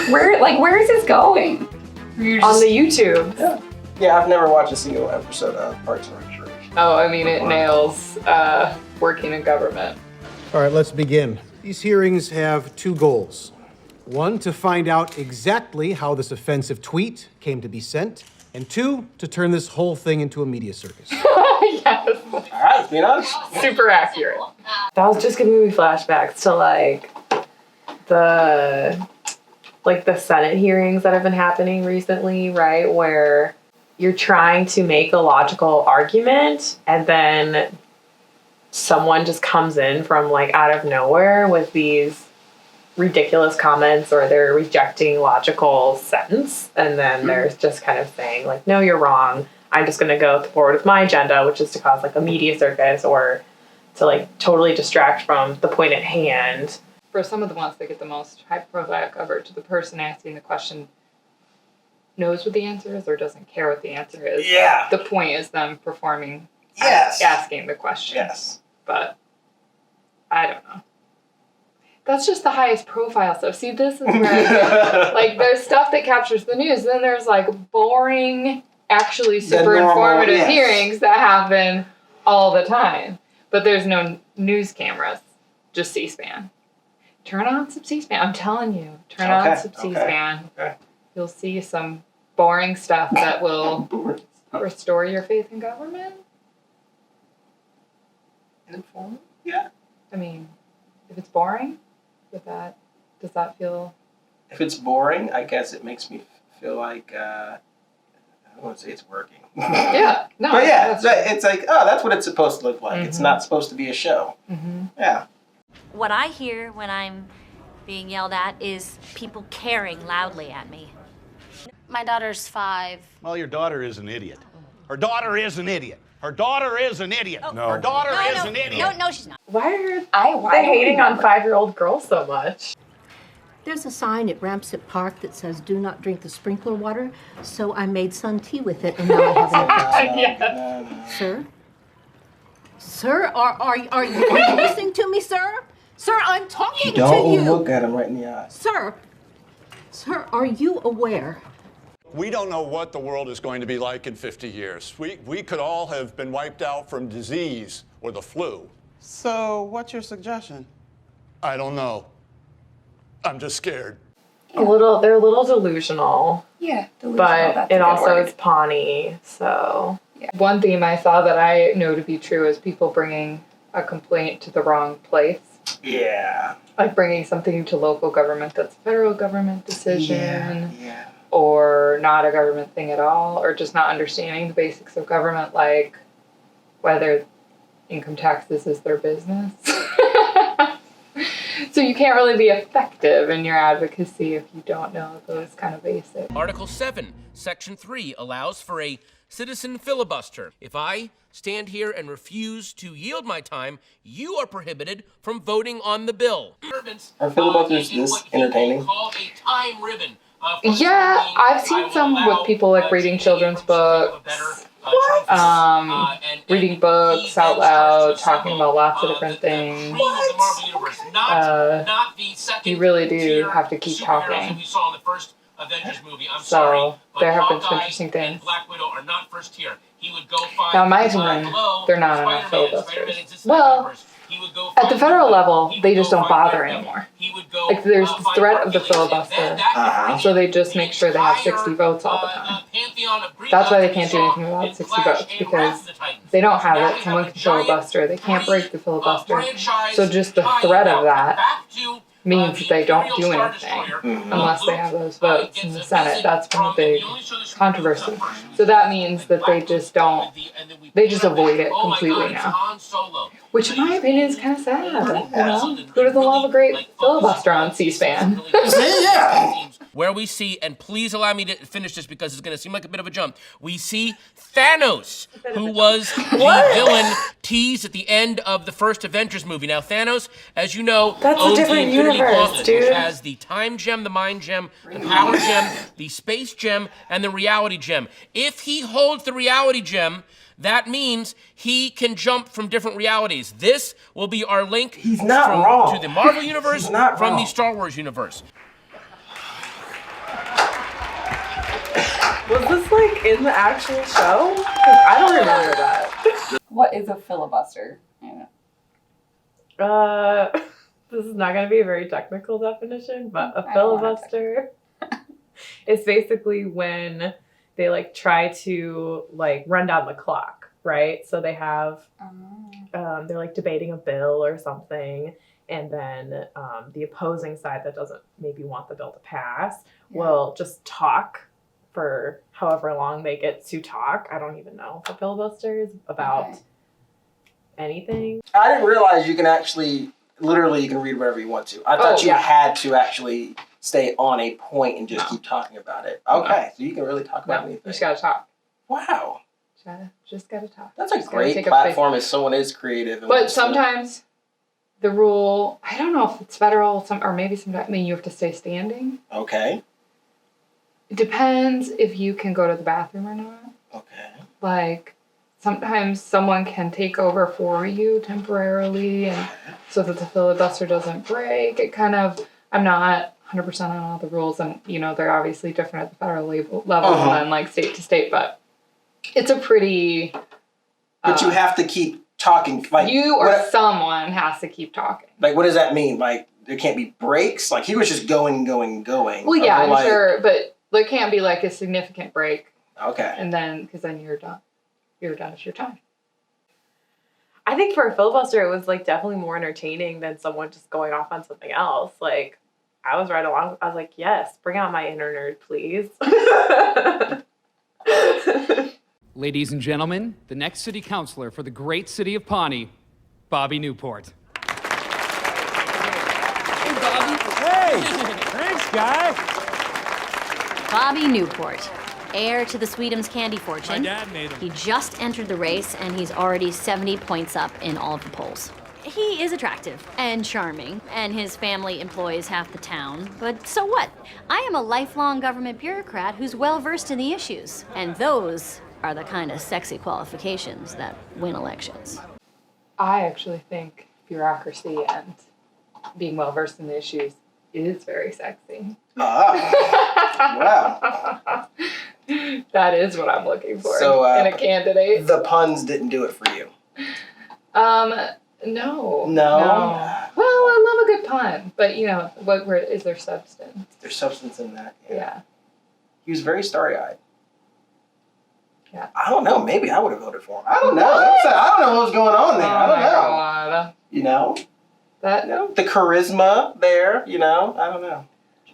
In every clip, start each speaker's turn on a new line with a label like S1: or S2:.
S1: where is this going?
S2: On the YouTube.
S3: Yeah, I've never watched a single episode of Parks and Recreation.
S2: Oh, I mean, it nails working in government.
S4: All right, let's begin. These hearings have two goals. One, to find out exactly how this offensive tweet came to be sent. And two, to turn this whole thing into a media circus.
S2: Yes.
S3: All right, be honest.
S2: Super accurate. That was just giving me flashbacks to the Senate hearings that have been happening recently, right? Where you're trying to make a logical argument and then someone just comes in from out of nowhere with these ridiculous comments, or they're rejecting logical sense, and then they're just kind of saying no, you're wrong. I'm just going to go forward with my agenda, which is to cause a media circus or to totally distract from the point at hand. For some of the ones that get the most high-profile coverage, the person asking the question knows what the answer is or doesn't care what the answer is.
S3: Yeah.
S2: The point is them performing, asking the question.
S3: Yes.
S2: But I don't know. That's just the highest profile stuff. See, this is where there's stuff that captures the news. Then there's boring, actually super informative hearings that happen all the time. But there's no news cameras, just C-SPAN. Turn on some C-SPAN. I'm telling you, turn on some C-SPAN.
S3: Okay.
S2: You'll see some boring stuff that will restore your faith in government.
S3: Informal? Yeah.
S2: I mean, if it's boring, does that feel...
S3: If it's boring, I guess it makes me feel like, I don't want to say it's working.
S2: Yeah, no.
S3: But yeah, it's that's what it's supposed to look like. Mm-hmm. It's not supposed to be a show.
S2: Mm-hmm.
S3: Yeah.
S5: What I hear when I'm being yelled at is people caring loudly at me.
S6: My daughter's 5.
S7: Well, your daughter is an idiot. Her daughter is an idiot. Her daughter is an idiot.
S6: Oh.
S7: No. Her daughter is an idiot.
S6: No, she's not.
S2: Why are they hating on 5-year-old girls so much?
S8: There's a sign at Ramsett Park that says, "Do not drink the sprinkler water." So I made sun tea with it, and now I have an infection. Sir, are you listening to me, sir? Sir, I'm talking to you.
S3: Don't look at him right in the eye.
S8: Sir, are you aware?
S9: We don't know what the world is going to be like in 50 years. We could all have been wiped out from disease or the flu.
S10: So, what's your suggestion?
S9: I don't know. I'm just scared.
S2: They're a little delusional.
S1: Yeah, delusional.
S2: But it also is Pawnee, so... Yeah. One theme I saw that I know to be true is people bringing a complaint to the wrong place.
S3: Yeah.
S2: Bringing something to local government that's a federal government decision.
S3: Yeah.
S2: Or not a government thing at all, or just not understanding the basics of government, like whether income taxes is their business. So you can't really be effective in your advocacy if you don't know those kind of basics.
S11: Article 7, Section 3 allows for a citizen filibuster. If I stand here and refuse to yield my time, you are prohibited from voting on the bill.
S3: Are filibusters this entertaining?
S11: Call a time ribbon.
S2: Yeah, I've seen some with people reading children's books, reading books out loud, talking about lots of different things. You really do have to keep talking. So there have been some interesting things. Now, in my opinion, they're not enough filibusters. Well, at the federal level, they just don't bother anymore. There's the threat of the filibuster, so they just make sure they have 60 votes all the time. That's why they can't do anything about 60 votes, because if they don't have it, someone can filibuster. They can't break the filibuster. So just the threat of that means that they don't do anything unless they have those votes in the Senate. That's been a big controversy. So that means that they just avoid it completely now. Which in my opinion is kind of sad, you know? Who doesn't love a great filibuster on C-SPAN?
S3: Yeah.
S11: Where we see, and please allow me to finish this because it's going to seem like a bit of a jump, we see Thanos, who was the villain teased at the end of the first Avengers movie. Now, Thanos, as you know,
S2: That's
S11: owns
S2: a
S11: the
S2: different
S11: Infinity
S2: universe,
S11: Gauntlet,
S2: dude.
S11: which has the Time Gem, the Mind Gem, the Power Gem, the Space Gem, and the Reality Gem. If he holds the Reality Gem, that means he can jump from different realities. This will be our link
S3: wrong.
S11: to the Marvel Universe from the Star Wars universe.
S12: Was this like in the actual show? 'Cause I don't remember that.
S1: What is a filibuster?
S12: This is not going to be a very technical definition, but a
S1: I don't wanna
S12: filibuster is basically when they like try to like run down the clock, right? So they have they're like debating a bill or something, and then the opposing side that doesn't maybe want the bill to pass will just talk for however long they get to talk. I don't even know what filibuster is about. Anything.
S3: I didn't realize you can actually, literally, you can read whatever you want to. I thought you had to actually stay on a point and just keep talking about it. Okay, so you can really talk about anything.
S2: You just gotta talk.
S3: Wow.
S2: Just gotta talk.
S3: That's a great platform if someone is creative. And
S2: but sometimes the rule, I don't know if it's federal, or maybe sometimes, I mean, you have to stay standing.
S3: Okay.
S2: It depends if you can go to the bathroom or not.
S3: Okay.
S2: Like, sometimes someone can take over for you temporarily, and so that the filibuster doesn't break. It kind of, I'm not 100% on all the rules, and you know they're obviously different at the federal level than like state to state, but it's a pretty.
S3: But you have to keep talking. Like
S2: you or someone has to keep talking.
S3: Like, what does that mean? Like, there can't be breaks. Like, he was just going.
S2: Well, yeah, I'm sure, but there can't be like a significant break.
S3: Okay.
S2: And then, because then you're done. You're done with your time.
S12: I think for a filibuster, it was like definitely more entertaining than someone just going off on something else. Like, I was right along. I was like, yes, bring out my inner nerd, please.
S13: Ladies and gentlemen, the next city councilor for the great city of Pawnee, Bobby Newport.
S14: Hey, Bobby. Hey, thanks, guys.
S6: Bobby Newport, heir to the Sweetums candy fortune.
S14: My dad made him.
S6: He just entered the race, and he's already 70 points up in all of the polls. He is attractive and charming, and his family employs half the town. But so what? I am a lifelong government bureaucrat who's well-versed in the issues, and those are the kind of sexy qualifications that win elections.
S2: I actually think bureaucracy and being well-versed in the issues is very sexy.
S3: Wow.
S2: That is what I'm looking for in a candidate.
S3: The puns didn't do it for you.
S2: No.
S3: No?
S2: Well, I love a good pun, but you know, where is there substance?
S3: There's substance in that.
S2: Yeah.
S3: He was very starry-eyed.
S2: Yeah.
S3: I don't know. Maybe I would have voted for him. I don't know. I don't know what was going on there. I don't know.
S2: God.
S3: You know?
S2: No.
S3: The charisma there, you know? I don't know.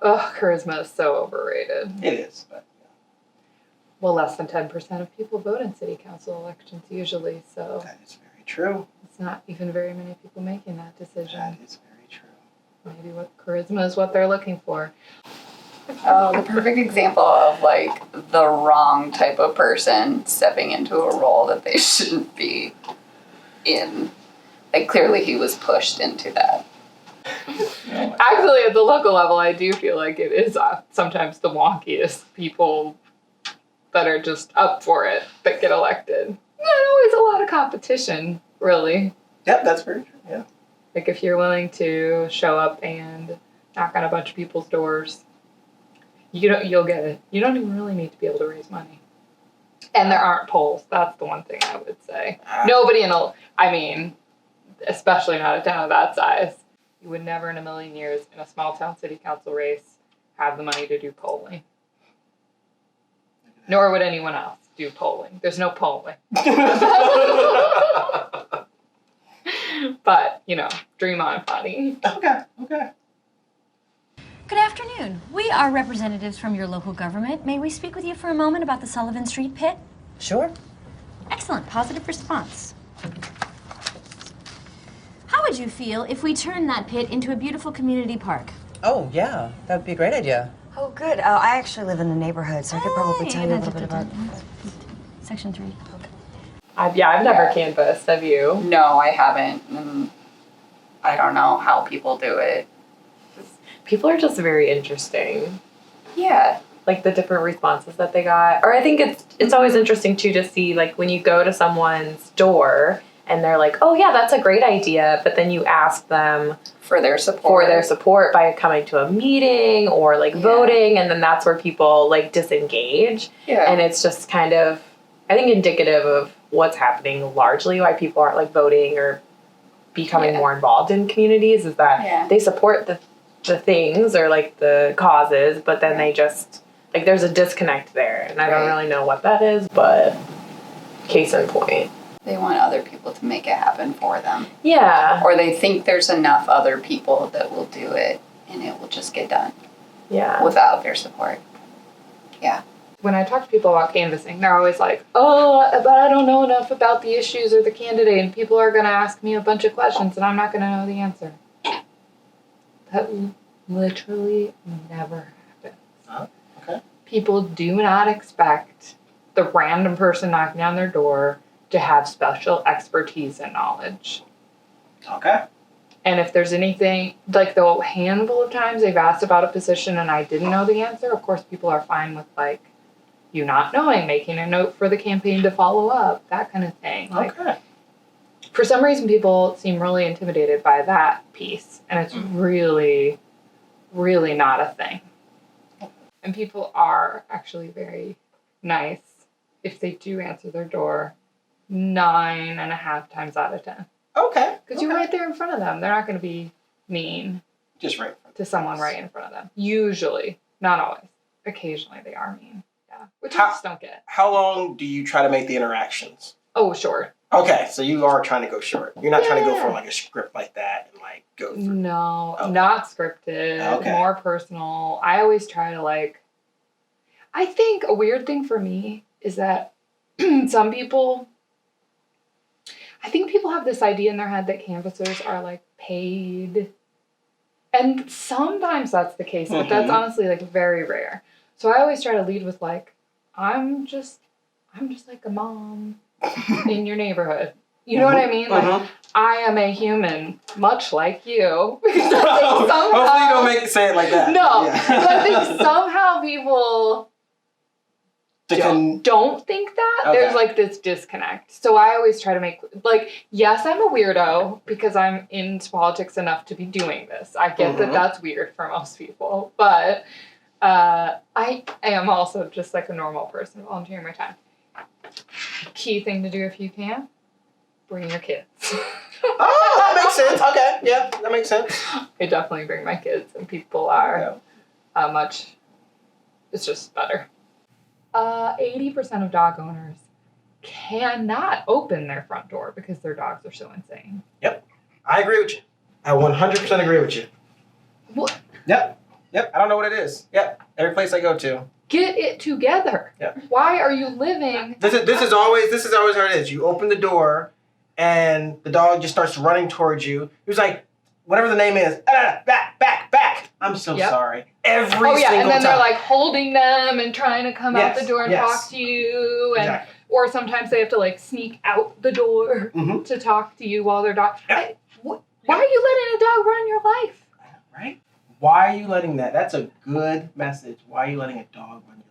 S2: Ugh, charisma is so overrated.
S3: It is. But,
S2: well, less than 10% of people vote in city council elections usually, so.
S3: That is very true.
S2: It's not even very many people making that decision.
S3: That is very true.
S2: Maybe charisma is what they're looking for.
S1: Oh, the perfect example of like the wrong type of person stepping into a role that they shouldn't be in. Like clearly he was pushed into that.
S2: Actually, at the local level, I do feel like it is sometimes the wonkiest people that are just up for it that get elected. Not always a lot of competition, really.
S3: Yep, that's very true, yeah.
S2: Like if you're willing to show up and knock on a bunch of people's doors, you'll get it. You don't even really need to be able to raise money. And there aren't polls. That's the one thing I would say. Nobody especially not a town of that size. You would never in a million years in a small town city council race have the money to do polling. Nor would anyone else do polling. There's no polling. But, dream on, buddy.
S3: Okay.
S6: Good afternoon. We are representatives from your local government. May we speak with you for a moment about the Sullivan Street pit?
S15: Sure.
S6: Excellent. Positive response. How would you feel if we turned that pit into a beautiful community park?
S15: Oh, yeah. That would be a great idea.
S16: Oh, good. I actually live in the neighborhood, so I could probably tell you a little bit about...
S6: Section 3.
S12: I've never canvassed. Have you?
S1: No, I haven't. And I don't know how people do it.
S12: People are just very interesting.
S1: Yeah.
S12: Like the different responses that they got. Or I think it's always interesting too to see like when you go to someone's door and they're like, oh yeah, that's a great idea, but then you ask them
S1: for their support
S12: by coming to a meeting or like voting, and then that's where people like disengage.
S1: Yeah.
S12: And it's just kind of, I think, indicative of what's happening largely, why people aren't like voting or becoming more involved in communities, is that they support the things or like the causes, but then they just like, there's a disconnect there, and I don't really know what that is, but case in point.
S1: They want other people to make it happen for them.
S12: Yeah.
S1: Or they think there's enough other people that will do it and it will just get done.
S12: Yeah.
S1: Without their support. Yeah.
S2: When I talk to people about canvassing, they're always like, oh, but I don't know enough about the issues or the candidate, and people are going to ask me a bunch of questions and I'm not going to know the answer. That literally never happens.
S3: Oh, okay.
S2: People do not expect the random person knocking down their door to have special expertise and knowledge.
S3: Okay.
S2: And if there's anything, like the handful of times they've asked about a position and I didn't know the answer, of course people are fine with like you not knowing, making a note for the campaign to follow up, that kind of thing. Like,
S3: okay.
S2: For some reason people seem really intimidated by that piece, and it's really, really not a thing. And people are actually very nice if they do answer their door 9.5 times out of 10.
S3: Okay.
S2: Because you're right there in front of them. They're not going to be mean.
S3: Just right
S2: to someone right in front of them. Usually. Not always. Occasionally they are mean. Yeah. Which I just don't get.
S3: How long do you try to make the interactions?
S2: Oh, short.
S3: Okay, so you are trying to go short. You're not trying to go for like a script like that and like go through.
S2: No, not scripted.
S3: Okay.
S2: More personal. I always try to like, I think a weird thing for me is that some people, I think people have this idea in their head that canvassers are like paid. And sometimes that's the case, but that's honestly like very rare. So I always try to lead with like, I'm just like a mom in your neighborhood. You know what I mean? Like, I am a human, much like you. Hopefully you
S3: don't say it like that.
S2: No, but I think somehow people don't think that.
S3: Okay.
S2: There's like this disconnect. So I always try to make, like, yes, I'm a weirdo because I'm into politics enough to be doing this. I get that that's weird for most people, but I am also just like a normal person volunteering my time. Key thing to do if you can, bring your kids.
S3: Oh, that makes sense. Okay, yeah, that makes sense.
S2: I definitely bring my kids, and people are it's just better. 80% of dog owners cannot open their front door because their dogs are so insane.
S3: Yep, I agree with you. I 100% agree with you.
S2: What?
S3: Yep, I don't know what it is. Yep, every place I go to.
S2: Get it together.
S3: Yep.
S2: Why are you living?
S3: This is always how it is. You open the door, and the dog just starts running towards you. He was like, whatever the name is, back. I'm so sorry. Every single time.
S2: And then they're like holding them and trying to come out the door and talk to you, and or sometimes they have to like sneak out the door to talk to you while they're dog.
S3: Yep.
S2: Why are you letting a dog run your life?
S3: Right? Why are you letting that? That's a good message. Why are you letting a dog run